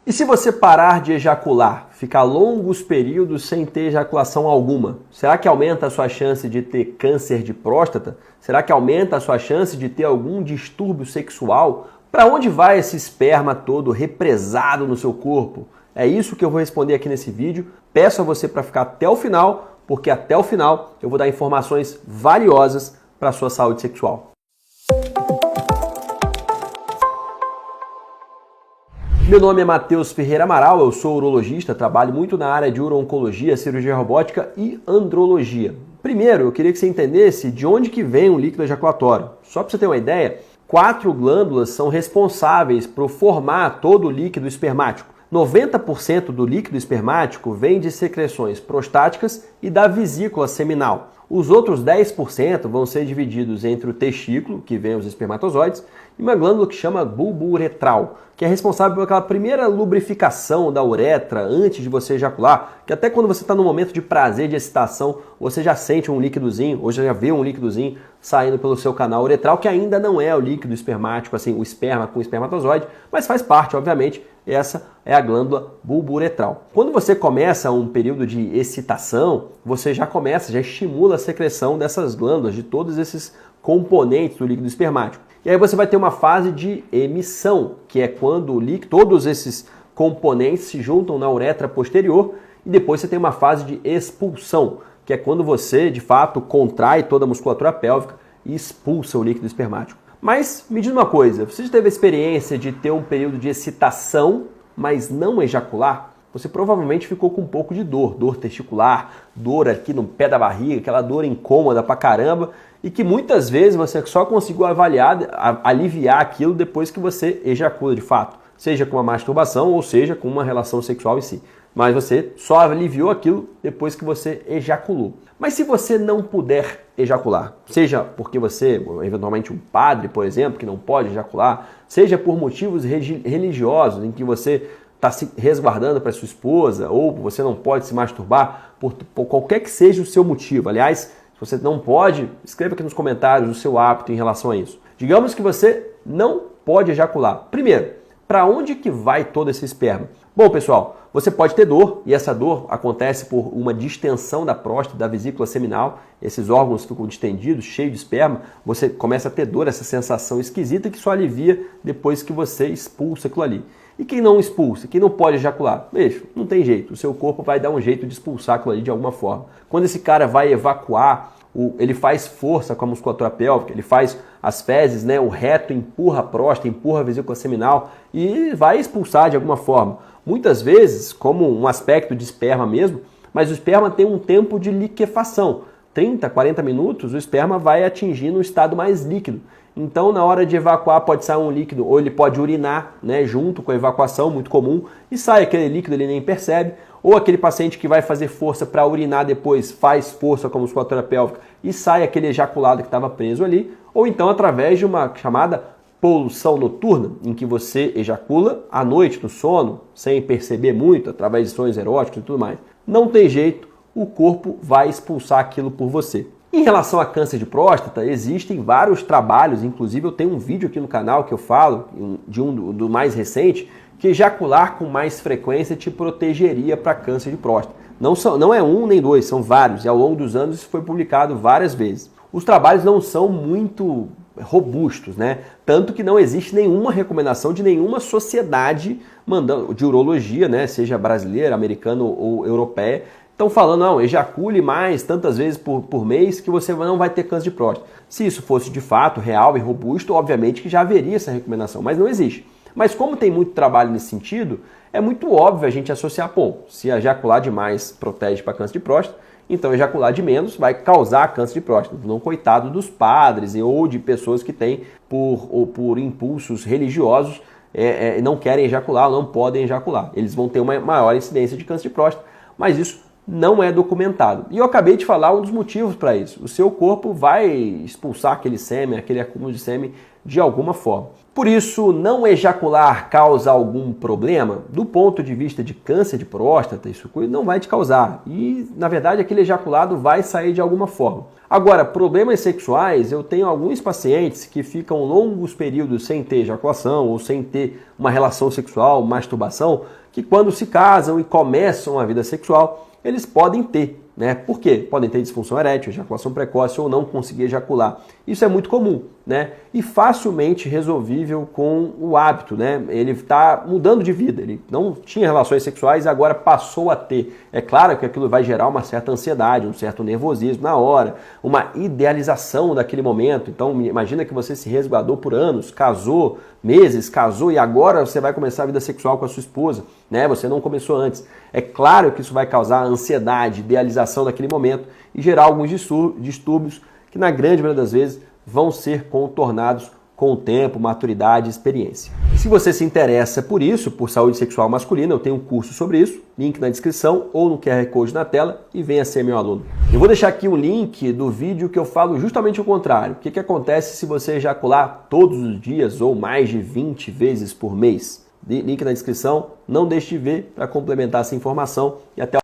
E se você parar de ejacular, ficar longos períodos sem ter ejaculação alguma, será que aumenta a sua chance de ter câncer de próstata? Será que aumenta a sua chance de ter algum distúrbio sexual? Para onde vai esse esperma todo represado no seu corpo? É isso que eu vou responder aqui nesse vídeo. Peço a você para ficar até o final, porque até o final eu vou dar informações valiosas para a sua saúde sexual. Meu nome é Matheus Ferreira Amaral, eu sou urologista, trabalho muito na área de uro-oncologia, cirurgia robótica e andrologia. Primeiro, eu queria que você entendesse de onde que vem o líquido ejaculatório. Só para você ter uma ideia, 4 glândulas são responsáveis por formar todo o líquido espermático. 90% do líquido espermático vem de secreções prostáticas e da vesícula seminal. Os outros 10% vão ser divididos entre o testículo, que vem os espermatozoides, e uma glândula que chama bulbo uretral, que é responsável por aquela primeira lubrificação da uretra antes de você ejacular, que até quando você está no momento de prazer, de excitação, você já sente um líquidozinho, ou já vê um líquidozinho saindo pelo seu canal uretral, que ainda não é o líquido espermático, assim, o esperma com espermatozoide, mas faz parte, obviamente. Essa é a glândula bulbo-uretral. Quando você começa um período de excitação, você já estimula a secreção dessas glândulas, de todos esses componentes do líquido espermático. E aí você vai ter uma fase de emissão, que é quando todos esses componentes se juntam na uretra posterior, e depois você tem uma fase de expulsão, que é quando você, de fato, contrai toda a musculatura pélvica e expulsa o líquido espermático. Mas me diz uma coisa, você já teve a experiência de ter um período de excitação, mas não ejacular? Você provavelmente ficou com um pouco de dor testicular, dor aqui no pé da barriga, aquela dor incômoda pra caramba, e que muitas vezes você só conseguiu aliviar aquilo depois que você ejacula de fato, seja com uma masturbação ou seja com uma relação sexual em si. Mas você só aliviou aquilo depois que você ejaculou. Mas se você não puder ejacular, seja porque você, eventualmente um padre, por exemplo, que não pode ejacular, seja por motivos religiosos em que você está se resguardando para sua esposa, ou você não pode se masturbar, por qualquer que seja o seu motivo. Aliás, se você não pode, escreva aqui nos comentários o seu hábito em relação a isso. Digamos que você não pode ejacular. Primeiro, para onde que vai todo esse esperma? Bom, pessoal, você pode ter dor, e essa dor acontece por uma distensão da próstata, da vesícula seminal. Esses órgãos ficam distendidos, cheios de esperma. Você começa a ter dor, essa sensação esquisita que só alivia depois que você expulsa aquilo ali. E quem não expulsa, quem não pode ejacular? Bicho, não tem jeito. O seu corpo vai dar um jeito de expulsar aquilo ali de alguma forma. Quando esse cara vai evacuar, ele faz força com a musculatura pélvica, ele faz as fezes, né? O reto empurra a próstata, empurra a vesícula seminal e vai expulsar de alguma forma. Muitas vezes, como um aspecto de esperma mesmo, mas o esperma tem um tempo de liquefação. 30, 40 minutos, o esperma vai atingindo um estado mais líquido. Então, na hora de evacuar, pode sair um líquido, ou ele pode urinar, né, junto com a evacuação, muito comum, e sai aquele líquido, ele nem percebe. Ou aquele paciente que vai fazer força para urinar depois, faz força com a musculatura pélvica e sai aquele ejaculado que estava preso ali. Ou então através de uma chamada poluição noturna, em que você ejacula à noite no sono, sem perceber muito, através de sonhos eróticos e tudo mais. Não tem jeito, o corpo vai expulsar aquilo por você. Em relação a câncer de próstata, existem vários trabalhos, inclusive eu tenho um vídeo aqui no canal que eu falo, do mais recente, que ejacular com mais frequência te protegeria para câncer de próstata. Não é um nem dois, são vários, e ao longo dos anos isso foi publicado várias vezes. Os trabalhos não são muito robustos, né? Tanto que não existe nenhuma recomendação de nenhuma sociedade de urologia, né? Seja brasileira, americana ou europeia, estão falando, não, ejacule mais tantas vezes por mês que você não vai ter câncer de próstata. Se isso fosse de fato real e robusto, obviamente que já haveria essa recomendação, mas não existe. Mas como tem muito trabalho nesse sentido, é muito óbvio a gente associar, pô, se ejacular demais protege para câncer de próstata, então ejacular de menos vai causar câncer de próstata. Não, coitado dos padres ou de pessoas que têm, por impulsos religiosos, não querem ejacular, não podem ejacular. Eles vão ter uma maior incidência de câncer de próstata, mas isso não é documentado. E eu acabei de falar um dos motivos para isso. O seu corpo vai expulsar aquele sêmen, aquele acúmulo de sêmen de alguma forma. Por isso, não ejacular causa algum problema? Do ponto de vista de câncer de próstata, isso não vai te causar. E, na verdade, aquele ejaculado vai sair de alguma forma. Agora, problemas sexuais, eu tenho alguns pacientes que ficam longos períodos sem ter ejaculação ou sem ter uma relação sexual, masturbação, que quando se casam e começam a vida sexual, eles podem ter. Né? Por quê? Podem ter disfunção erétil, ejaculação precoce ou não conseguir ejacular. Isso é muito comum, né? E facilmente resolvível com o hábito, né? Ele está mudando de vida, ele não tinha relações sexuais e agora passou a ter. É claro que aquilo vai gerar uma certa ansiedade, um certo nervosismo na hora, uma idealização daquele momento. Então imagina que você se resguardou por anos, casou, meses, casou e agora você vai começar a vida sexual com a sua esposa, né? Você não começou antes. É claro que isso vai causar ansiedade, idealização daquele momento e gerar alguns distúrbios que na grande maioria das vezes vão ser contornados com o tempo, maturidade e experiência. Se você se interessa por isso, por saúde sexual masculina, eu tenho um curso sobre isso, link na descrição ou no QR Code na tela e venha ser meu aluno. Eu vou deixar aqui um link do vídeo que eu falo justamente o contrário. O que acontece se você ejacular todos os dias ou mais de 20 vezes por mês? Link na descrição, não deixe de ver para complementar essa informação e até